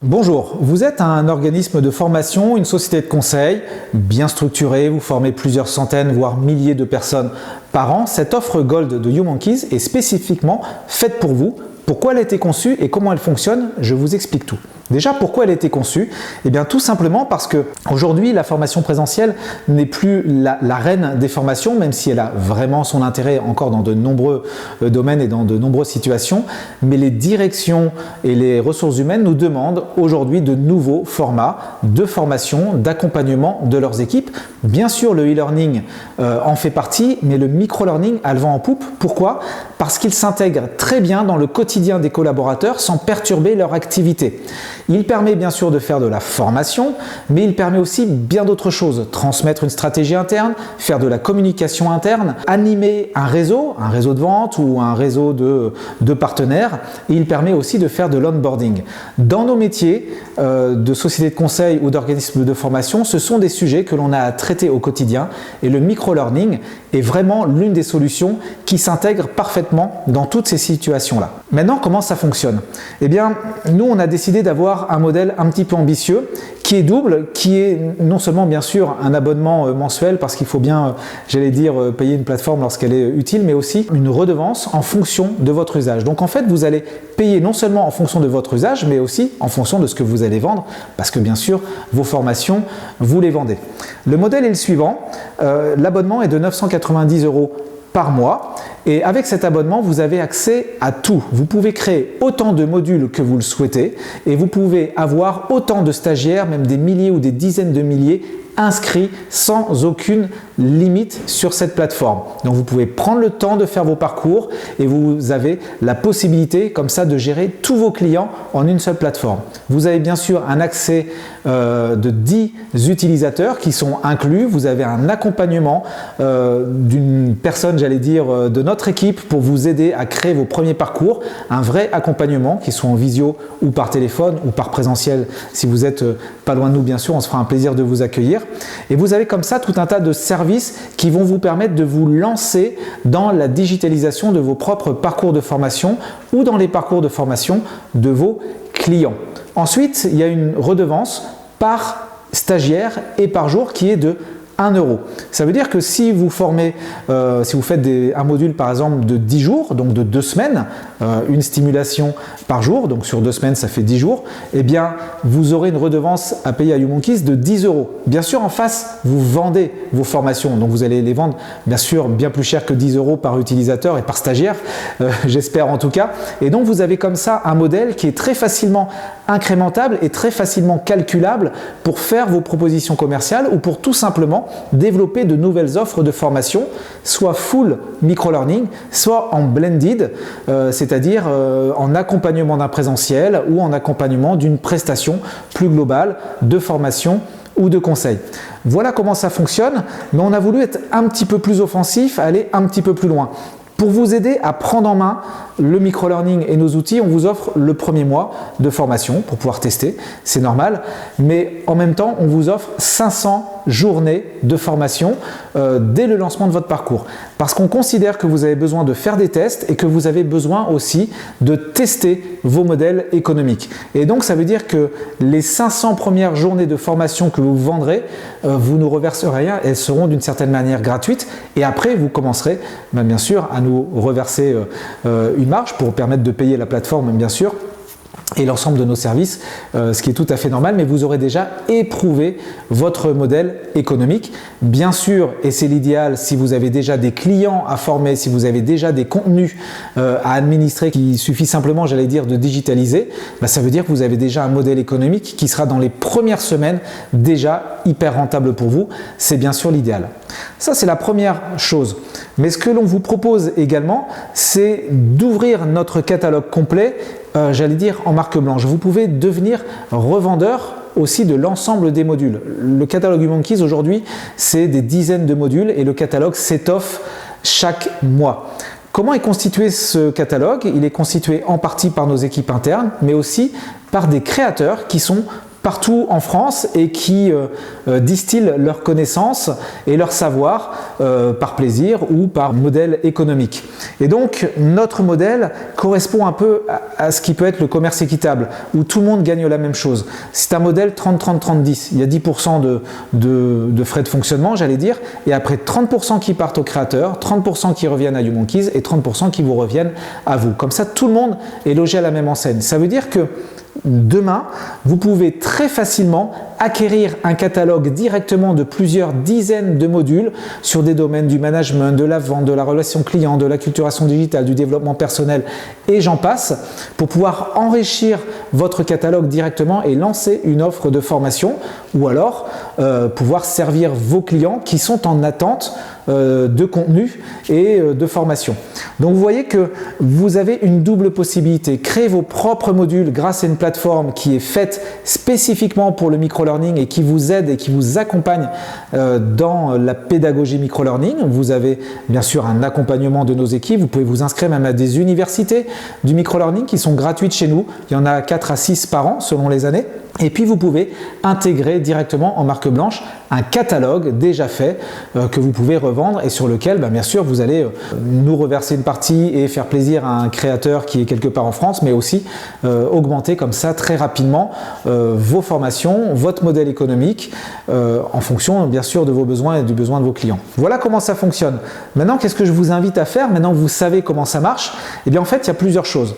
Bonjour, vous êtes un organisme de formation, une société de conseil, bien structurée, vous formez plusieurs centaines voire milliers de personnes par an. Cette offre Gold de YouMonkeys est spécifiquement faite pour vous. Pourquoi elle a été conçue et comment elle fonctionne, je vous explique tout. Déjà, pourquoi elle a été conçue? Eh bien, tout simplement parce que aujourd'hui, la formation présentielle n'est plus la reine des formations, même si elle a vraiment son intérêt encore dans de nombreux domaines et dans de nombreuses situations. Mais les directions et les ressources humaines nous demandent aujourd'hui de nouveaux formats de formation, d'accompagnement de leurs équipes. Bien sûr, le e-learning en fait partie, mais le micro-learning a le vent en poupe. Pourquoi? Parce qu'il s'intègre très bien dans le quotidien des collaborateurs sans perturber leur activité. Il permet bien sûr de faire de la formation, mais il permet aussi bien d'autres choses. Transmettre une stratégie interne, faire de la communication interne, animer un réseau de vente ou un réseau de partenaires. Et il permet aussi de faire de l'onboarding. Dans nos métiers de société de conseil ou d'organisme de formation, ce sont des sujets que l'on a à traiter au quotidien et le micro-learning est vraiment l'une des solutions qui s'intègre parfaitement dans toutes ces situations-là. Maintenant, comment ça fonctionne? Eh bien, nous, on a décidé d'avoir un modèle un petit peu ambitieux qui est double, qui est non seulement bien sûr un abonnement mensuel parce qu'il faut bien, j'allais dire, payer une plateforme lorsqu'elle est utile, mais aussi une redevance en fonction de votre usage. Donc en fait, vous allez payer non seulement en fonction de votre usage, mais aussi en fonction de ce que vous allez vendre, parce que bien sûr, vos formations, vous les vendez. Le modèle est le suivant, l'abonnement est de 990 € par mois. Et avec cet abonnement, vous avez accès à tout. Vous pouvez créer autant de modules que vous le souhaitez et vous pouvez avoir autant de stagiaires, même des milliers ou des dizaines de milliers inscrits sans aucune limite sur cette plateforme. Donc vous pouvez prendre le temps de faire vos parcours et vous avez la possibilité comme ça de gérer tous vos clients en une seule plateforme. Vous avez bien sûr un accès de 10 utilisateurs qui sont inclus. Vous avez un accompagnement d'une personne, j'allais dire, de notre équipe pour vous aider à créer vos premiers parcours. Un vrai accompagnement qui soit en visio ou par téléphone ou par présentiel. Si vous êtes pas loin de nous, bien sûr, on se fera un plaisir de vous accueillir. Et vous avez comme ça tout un tas de services qui vont vous permettre de vous lancer dans la digitalisation de vos propres parcours de formation ou dans les parcours de formation de vos clients. Ensuite, il y a une redevance par stagiaire et par jour qui est de 1 €. Ça veut dire que si vous formez, si vous faites un module par exemple de 10 jours, donc de 2 semaines, une stimulation par jour, donc sur 2 semaines ça fait 10 jours, eh bien vous aurez une redevance à payer à YouMonkeys de 10 €. Bien sûr en face, vous vendez vos formations, donc vous allez les vendre bien sûr bien plus cher que 10 € par utilisateur et par stagiaire, j'espère en tout cas. Et donc vous avez comme ça un modèle qui est très facilement incrémentable et très facilement calculable pour faire vos propositions commerciales ou pour tout simplement développer de nouvelles offres de formation, soit full micro-learning, soit en blended, c'est-à-dire en accompagnement d'un présentiel ou en accompagnement d'une prestation plus globale de formation ou de conseil. Voilà comment ça fonctionne, mais on a voulu être un petit peu plus offensif, aller un petit peu plus loin. Pour vous aider à prendre en main le micro-learning et nos outils, on vous offre le premier mois de formation pour pouvoir tester, c'est normal, mais en même temps, on vous offre 500 journées de formation dès le lancement de votre parcours. Parce qu'on considère que vous avez besoin de faire des tests et que vous avez besoin aussi de tester vos modèles économiques. Et donc, ça veut dire que les 500 premières journées de formation que vous vendrez, vous ne reverserez rien, elles seront d'une certaine manière gratuites et après, vous commencerez bien sûr à nous reverser une marge pour permettre de payer la plateforme, bien sûr, et l'ensemble de nos services, ce qui est tout à fait normal, mais vous aurez déjà éprouvé votre modèle économique. Bien sûr, et c'est l'idéal, si vous avez déjà des clients à former, si vous avez déjà des contenus à administrer, qu'il suffit simplement, j'allais dire, de digitaliser, ça veut dire que vous avez déjà un modèle économique qui sera dans les premières semaines déjà hyper rentable pour vous. C'est bien sûr l'idéal. Ça, c'est la première chose. Mais ce que l'on vous propose également, c'est d'ouvrir notre catalogue complet, j'allais dire en marque blanche. Vous pouvez devenir revendeur aussi de l'ensemble des modules. Le catalogue YouMonkeys aujourd'hui, c'est des dizaines de modules et le catalogue s'étoffe chaque mois. Comment est constitué ce catalogue? Il est constitué en partie par nos équipes internes, mais aussi par des créateurs qui sont partout en France et qui distillent leurs connaissances et leur savoir par plaisir ou par modèle économique. Et donc notre modèle correspond un peu à ce qui peut être le commerce équitable, où tout le monde gagne la même chose. C'est un modèle 30-30-30-10. Il y a 10% de frais de fonctionnement, j'allais dire, et après 30% qui partent au créateur, 30% qui reviennent à YouMonkeys et 30% qui vous reviennent à vous. Comme ça, tout le monde est logé à la même enseigne. Ça veut dire que demain, vous pouvez très facilement acquérir un catalogue directement de plusieurs dizaines de modules sur des domaines du management, de la vente, de la relation client, de l'acculturation digitale, du développement personnel et j'en passe, pour pouvoir enrichir votre catalogue directement et lancer une offre de formation ou alors pouvoir servir vos clients qui sont en attente de contenu et de formation. Donc vous voyez que vous avez une double possibilité. Créer vos propres modules grâce à une plateforme qui est faite spécifiquement pour le micro-learning et qui vous aide et qui vous accompagne dans la pédagogie micro-learning. Vous avez bien sûr un accompagnement de nos équipes. Vous pouvez vous inscrire même à des universités du micro-learning qui sont gratuites chez nous. Il y en a 4 à 6 par an selon les années. Et puis vous pouvez intégrer directement en marque blanche un catalogue déjà fait que vous pouvez revendre et sur lequel bien sûr vous allez nous reverser une partie et faire plaisir à un créateur qui est quelque part en France, mais aussi augmenter comme ça très rapidement vos formations, votre modèle économique en fonction bien sûr de vos besoins et du besoin de vos clients. Voilà comment ça fonctionne. Maintenant, qu'est-ce que je vous invite à faire maintenant que vous savez comment ça marche? Eh bien en fait, il y a plusieurs choses.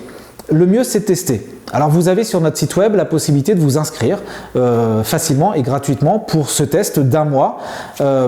Le mieux, c'est de tester. Alors vous avez sur notre site web la possibilité de vous inscrire facilement et gratuitement pour ce test d'un mois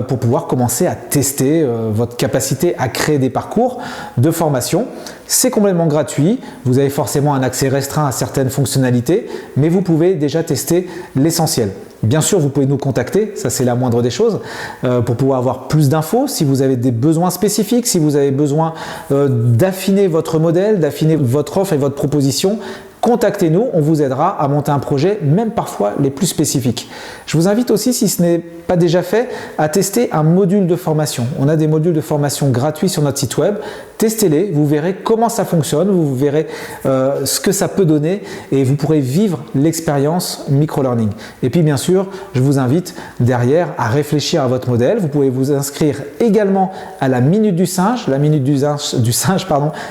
pour pouvoir commencer à tester votre capacité à créer des parcours de formation. C'est complètement gratuit, vous avez forcément un accès restreint à certaines fonctionnalités, mais vous pouvez déjà tester l'essentiel. Bien sûr, vous pouvez nous contacter, ça c'est la moindre des choses, pour pouvoir avoir plus d'infos, si vous avez des besoins spécifiques, si vous avez besoin d'affiner votre modèle, d'affiner votre offre et votre proposition. Contactez-nous, on vous aidera à monter un projet, même parfois les plus spécifiques. Je vous invite aussi, si ce n'est pas déjà fait, à tester un module de formation. On a des modules de formation gratuits sur notre site web. Testez-les, vous verrez comment ça fonctionne, vous verrez ce que ça peut donner et vous pourrez vivre l'expérience micro-learning. Et puis bien sûr, je vous invite derrière à réfléchir à votre modèle. Vous pouvez vous inscrire également à la Minute du Singe. La Minute du Singe,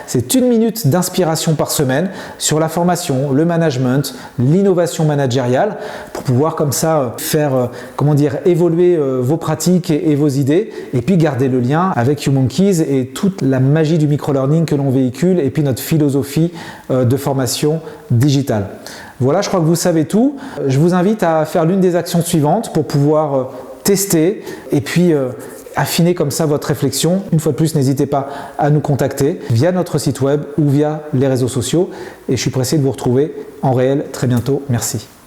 c'est 1 minute d'inspiration par semaine sur la formation, le management, l'innovation managériale pour pouvoir comme ça faire évoluer vos pratiques et vos idées et puis garder le lien avec YouMonkeys et toute la magie du micro-learning que l'on véhicule et puis notre philosophie de formation digitale. Voilà, je crois que vous savez tout. Je vous invite à faire l'une des actions suivantes pour pouvoir tester et puis affiner comme ça votre réflexion. Une fois de plus, n'hésitez pas à nous contacter via notre site web ou via les réseaux sociaux et je suis pressé de vous retrouver en réel très bientôt. Merci.